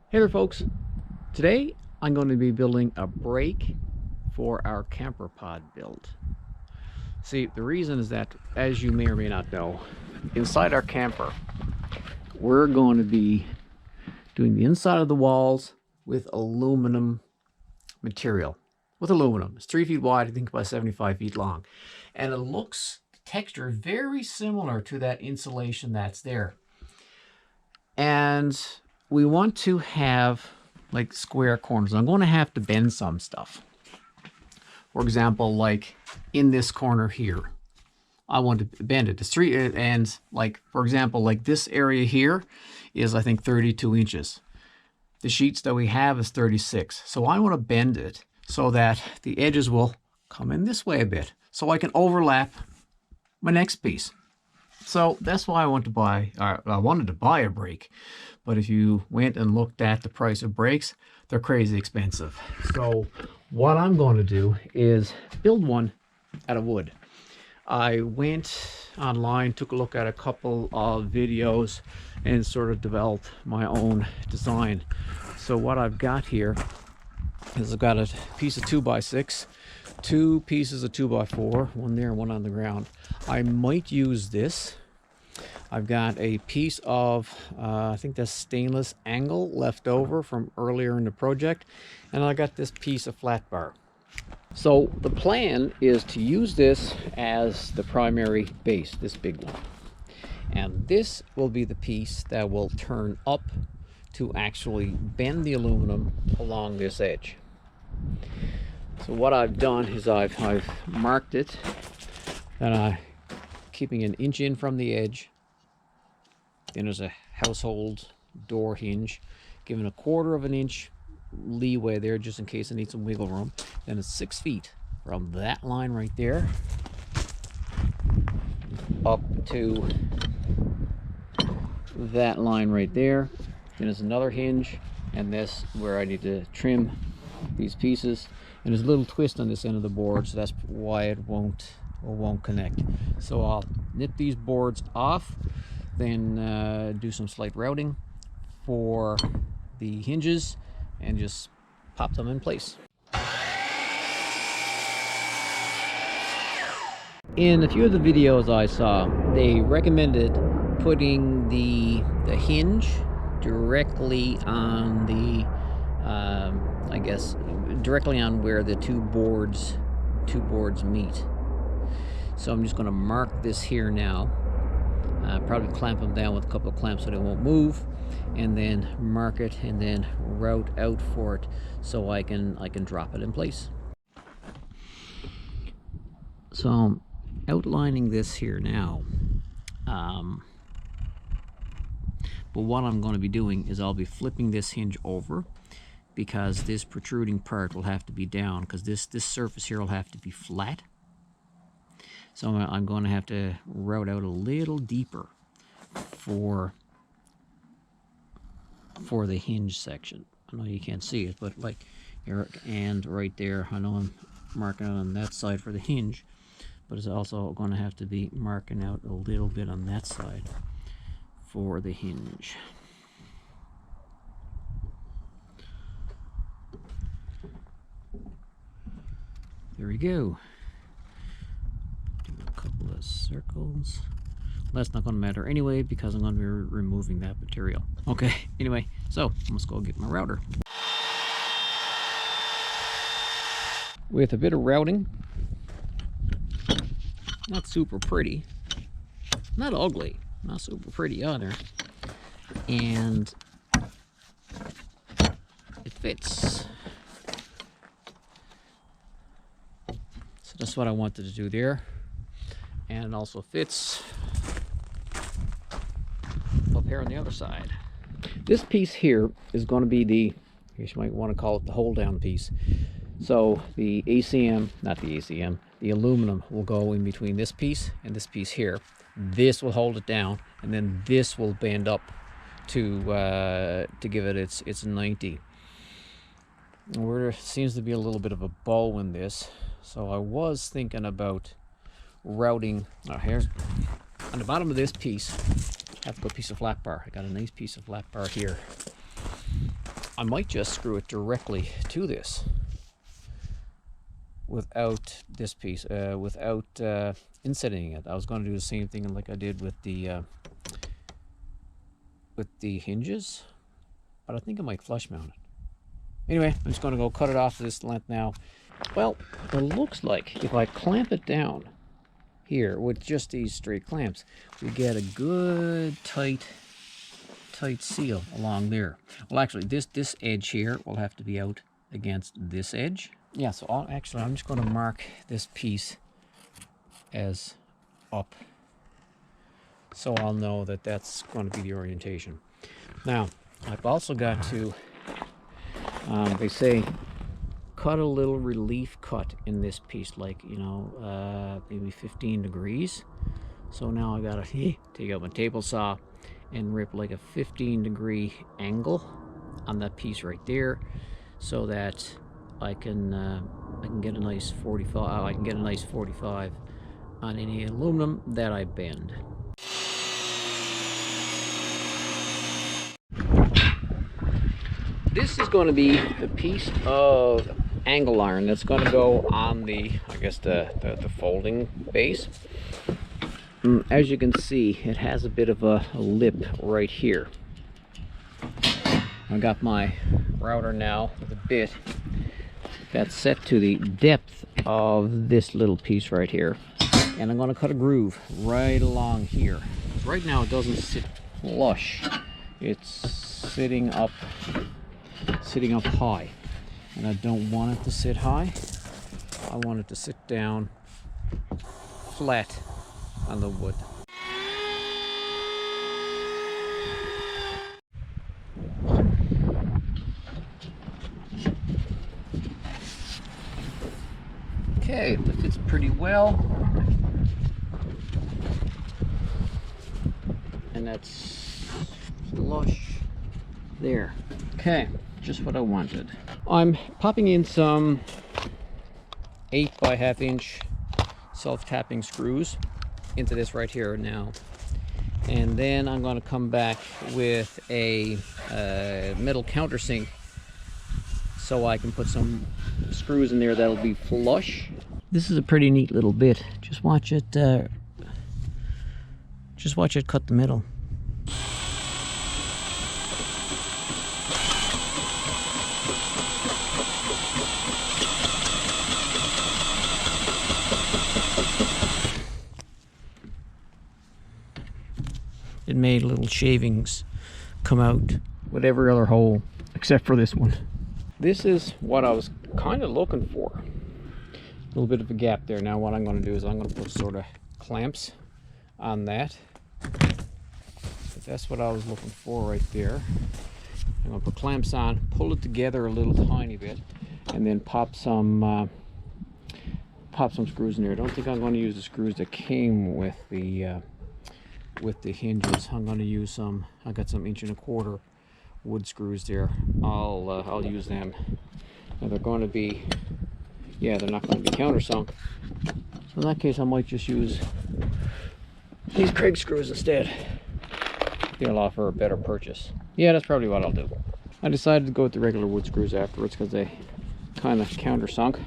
Hey there folks, today I'm going to be building a brake for our camper pod build. See, the reason is that, as you may or may not know, inside our camper we're going to be doing the inside of the walls with aluminum material. With aluminum. It's 3 feet wide, I think by 75 feet long. And it looks, the texture, very similar to that insulation that's there. And we want to have like square corners. I'm going to have to bend some stuff. For example, like in this corner here, I want to bend it to 3, and like, for example, like this area here is, I think, 32 inches. The sheets that we have is 36. So I want to bend it so that the edges will come in this way a bit, so I can overlap my next piece. So that's why I wanted to buy a brake. But if you went and looked at the price of brakes, they're crazy expensive. So what I'm going to do is build one out of wood. I went online, took a look at a couple of videos, and sort of developed my own design. So what I've got here is I've got a piece of 2x6, 2 pieces of 2x4, one there, one on the ground. I might use this. I've got a piece of, I think that's stainless angle left over from earlier in the project. And I got this piece of flat bar. So the plan is to use this as the primary base, this big one. And this will be the piece that will turn up to actually bend the aluminum along this edge. So what I've done is I've marked it, and I'm keeping an inch in from the edge. Then there's a household door hinge, giving a 1/4 of an inch leeway there just in case I need some wiggle room. Then it's 6 feet from that line right there up to that line right there. Then there's another hinge, and this where I need to trim these pieces. And there's a little twist on this end of the board, so that's why it won't connect. So I'll nip these boards off, then do some slight routing for the hinges and just pop them in place. In a few of the videos I saw, they recommended putting the hinge directly on the I guess directly on where the two boards meet. So I'm just going to mark this here now. Probably clamp them down with a couple of clamps so they won't move, and then mark it and then route out for it so I can drop it in place. So I'm outlining this here now. But what I'm going to be doing is I'll be flipping this hinge over, because this protruding part will have to be down, because this surface here will have to be flat. So I'm going to have to route out a little deeper for the hinge section. I know you can't see it, but like here and right there, I know I'm marking out on that side for the hinge, but it's also going to have to be marking out a little bit on that side for the hinge. There we go. Do a couple of circles. That's not going to matter anyway, because I'm going to be removing that material. Okay, anyway, so let's go get my router. With a bit of routing, not super pretty, not ugly, not super pretty either, and it fits. So that's what I wanted to do there, and it also fits up here on the other side. This piece here is going to be the, I guess you might want to call it the hold down piece. So the ACM, not the ACM, the aluminum will go in between this piece and this piece here. This will hold it down, and then this will bend up to give it its 90. There seems to be a little bit of a bow in this, so I was thinking about routing. Here's on the bottom of this piece. I have a good piece of flat bar. I got a nice piece of flat bar here. I might just screw it directly to this without this piece, without insetting it. I was going to do the same thing like I did with the hinges, but I think I might flush mount it. Anyway, I'm just going to go cut it off to this length now. Well, it looks like if I clamp it down here with just these straight clamps, we get a good tight seal along there. Well, actually, this edge here will have to be out against this edge. Yeah, so I'm just going to mark this piece as up, so I'll know that that's going to be the orientation. Now, I've also got to, they say, cut a little relief cut in this piece, like, you know, maybe 15 degrees. So now I gotta take out my table saw and rip like a 15-degree angle on that piece right there, so that I can get a nice 45. I can get a nice 45 on any aluminum that I bend. This is going to be the piece of angle iron that's going to go on the, I guess, the folding base. As you can see, it has a bit of a lip right here. I got my router now with a bit that's set to the depth of this little piece right here, and I'm going to cut a groove right along here. Right now it doesn't sit flush, it's sitting up high, and I don't want it to sit high. I want it to sit down flat on the wood. Okay, that fits pretty well, and that's flush there. Okay, just what I wanted. I'm popping in some 8x1/2 inch self-tapping screws into this right here now, and then I'm going to come back with a metal countersink so I can put some screws in there that'll be flush. This is a pretty neat little bit. Just watch it cut the middle. It made little shavings come out with every other hole except for this one. This is what I was kind of looking for. A little bit of a gap there. Now what I'm going to do is I'm going to put sort of clamps on that. But that's what I was looking for right there. I'm going to put clamps on, pull it together a little tiny bit, and then pop some screws in there. I don't think I'm going to use the screws that came with the hinges. I'm going to use some. I got some 1.25" wood screws there. I'll use them. Now they're going to be, yeah, they're not going to be countersunk. So in that case, I might just use these Craig screws instead. They'll offer a better purchase. Yeah, that's probably what I'll do. I decided to go with the regular wood screws afterwards because they kind of countersunk.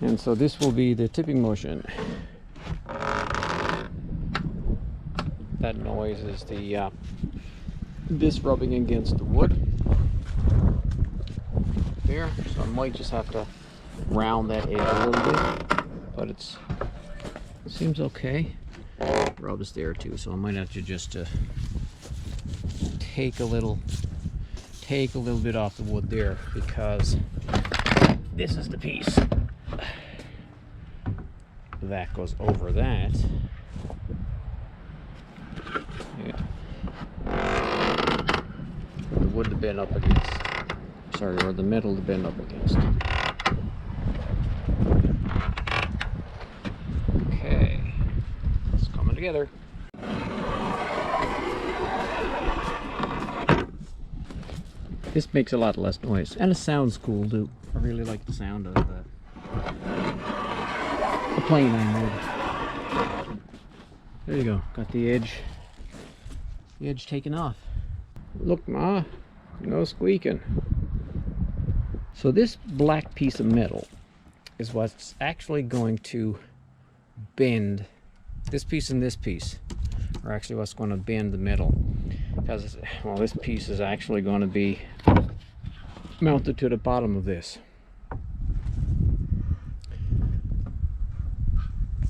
And so this will be the tipping motion. That noise is the this rubbing against the wood there. So I might just have to round that edge a little bit, but it seems okay. Rubs there too, so I might have to just take a little bit off the wood there, because this is the piece that goes over that. Yeah. The wood to bend up against. Sorry, or the metal to bend up against. Okay, it's coming together. This makes a lot less noise, and it sounds cool too. I really like the sound of the plane on wood. There you go. Got the edge taken off. Look, Ma, No squeaking. So this black piece of metal is what's actually going to bend this piece and this piece, or actually what's going to bend the metal, because, well, this piece is actually going to be mounted to the bottom of this.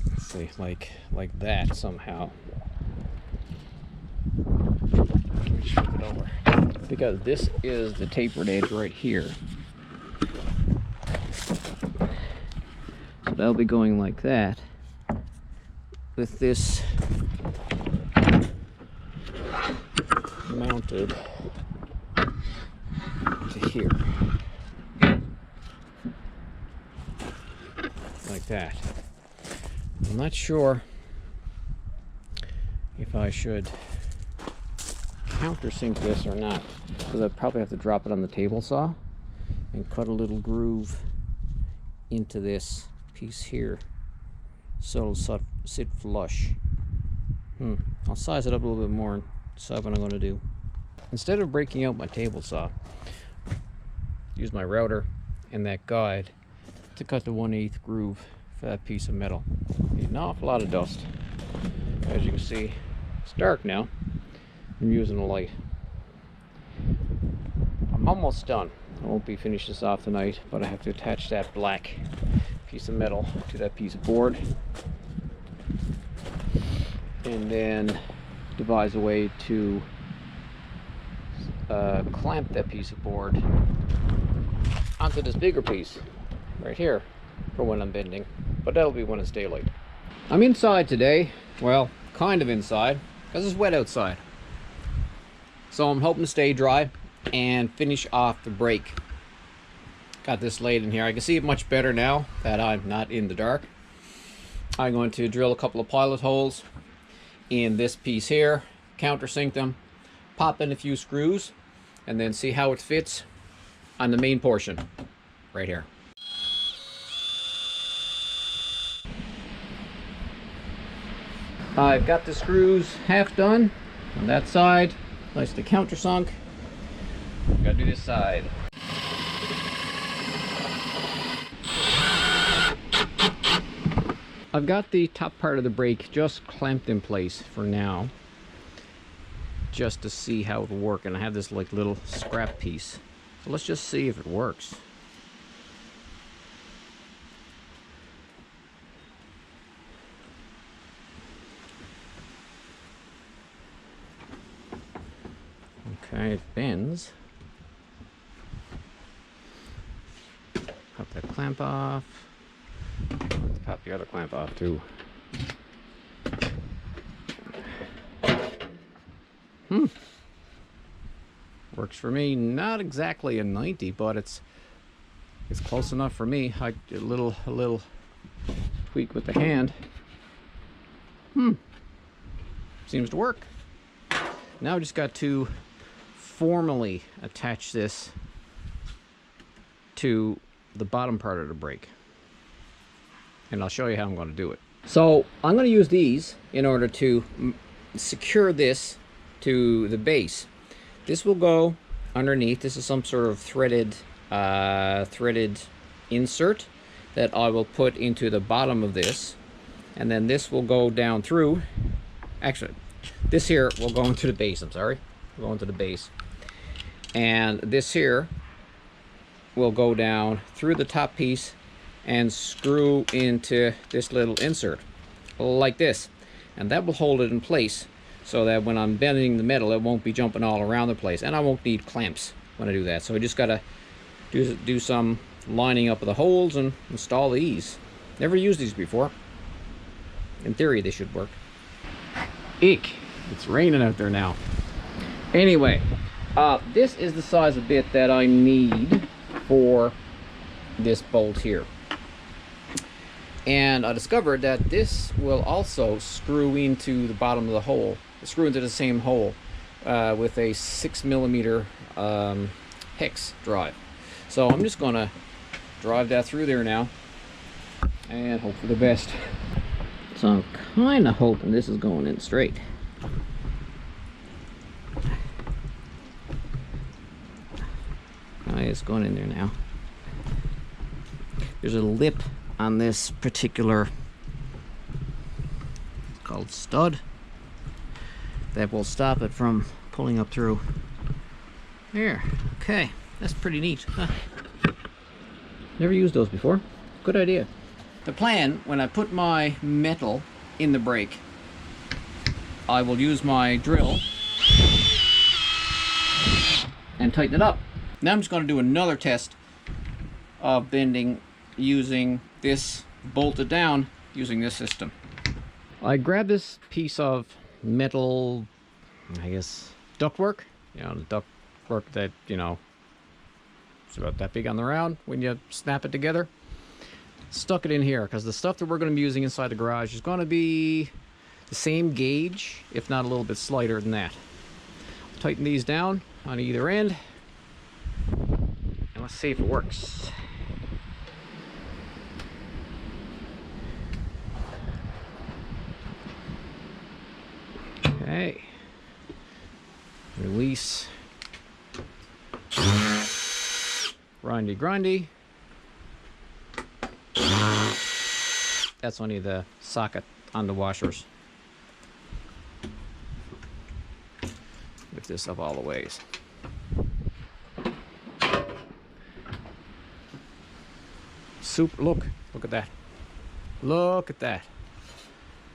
Let's see, like that somehow. Let me just flip it over, because this is the tapered edge right here. So that'll be going like that, with this mounted to here, like that. I'm not sure if I should countersink this or not, because I'd probably have to drop it on the table saw and cut a little groove into this piece here so it'll sit flush. I'll size it up a little bit more and decide what I'm going to do. Instead of breaking out my table saw, use my router and that guide to cut the 1/8 groove for that piece of metal. An awful lot of dust. As you can see, it's dark now. I'm using a light. I'm almost done. I won't be finished this off tonight, but I have to attach that black piece of metal to that piece of board, and then devise a way to clamp that piece of board onto this bigger piece right here for when I'm bending, but that'll be when it's daylight. I'm inside today, well, kind of inside, because it's wet outside, so I'm hoping to stay dry and finish off the break. Got this laid in here. I can see it much better now that I'm not in the dark. I'm going to drill a couple of pilot holes in this piece here, countersink them, pop in a few screws, and then see how it fits on the main portion right here. I've got the screws half done on that side, nicely countersunk. Gotta do this side. I've got the top part of the brake just clamped in place for now, just to see how it will work, and I have this like little scrap piece, so let's just see if it works. Okay, it bends. Pop that clamp off. Let's pop the other clamp off too. Works for me. Not exactly a 90, but it's close enough for me. A little tweak with the hand. Seems to work. Now I just got to formally attach this to the bottom part of the brake, and I'll show you how I'm going to do it. So I'm going to use these in order to secure this to the base. This will go underneath. This is some sort of threaded insert that I will put into the bottom of this, and then this will go down through. Actually, this here will go into the base. I'm sorry, will go into the base, and this here will go down through the top piece and screw into this little insert like this, and that will hold it in place so that when I'm bending the metal it won't be jumping all around the place, and I won't need clamps when I do that. So I just gotta do some lining up of the holes and install these. Never used these before. In theory they should work. Eek, it's raining out there now. Anyway, this is the size of bit that I need for this bolt here, and I discovered that this will also screw into the bottom of the hole, screw into the same hole with a 6mm hex drive. So I'm just gonna drive that through there now and hope for the best. So I'm kind of hoping this is going in straight. it's going in there now. There's a lip on this particular, it's called stud, that will stop it from pulling up through. There, okay, that's pretty neat. Huh? Never used those before. Good idea. The plan, when I put my metal in the brake, I will use my drill and tighten it up. Now I'm just going to do another test of bending using this bolted down using this system. I grabbed this piece of metal, I guess, ductwork. You know, the ductwork that, you know, it's about that big on the round when you snap it together. Stuck it in here because the stuff that we're going to be using inside the garage is going to be the same gauge, if not a little bit slighter than that. Tighten these down on either end, and let's see if it works. Okay, release, grindy. That's only the socket on the washers. Lift this up all the ways. Look at that. Look at that.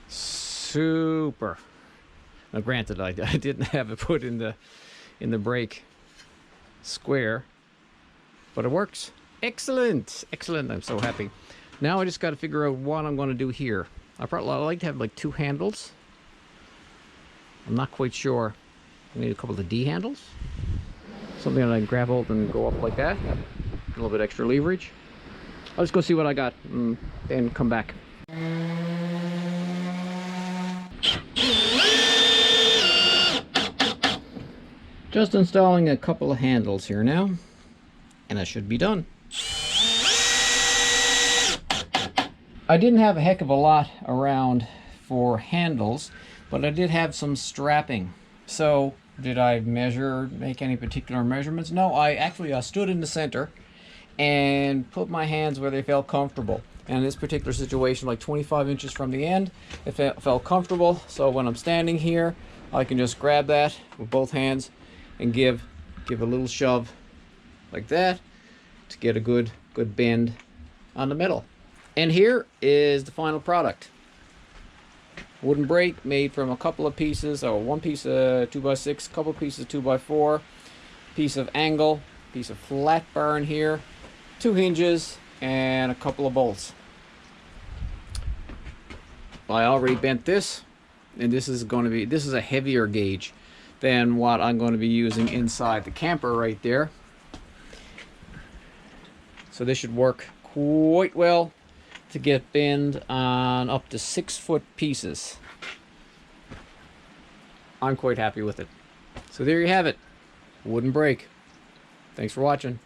Super. Now granted, I didn't have it put in the brake square, but it works. Excellent. I'm so happy. Now I just got to figure out what I'm going to do here. I like to have like 2 handles. I'm not quite sure. I need a couple of D handles. Something that I can grab hold and go up like that. A little bit extra leverage. I'll just go see what I got and come back. Just installing a couple of handles here now, and I should be done. I didn't have a heck of a lot around for handles, but I did have some strapping. So did I make any particular measurements? No, I actually stood in the center and put my hands where they felt comfortable. And in this particular situation, like 25 inches from the end, it felt comfortable. So when I'm standing here, I can just grab that with both hands and give a little shove like that to get a good bend on the metal. And here is the final product. Wooden brake made from a couple of pieces, or one piece of 2x6, couple of pieces of 2x4, piece of angle, piece of flat bar in here, 2 hinges, and a couple of bolts. I already bent this, and this is a heavier gauge than what I'm going to be using inside the camper right there. So this should work quite well to get bend on up to 6-foot pieces. I'm quite happy with it. So there you have it. Wooden brake. Thanks for watching.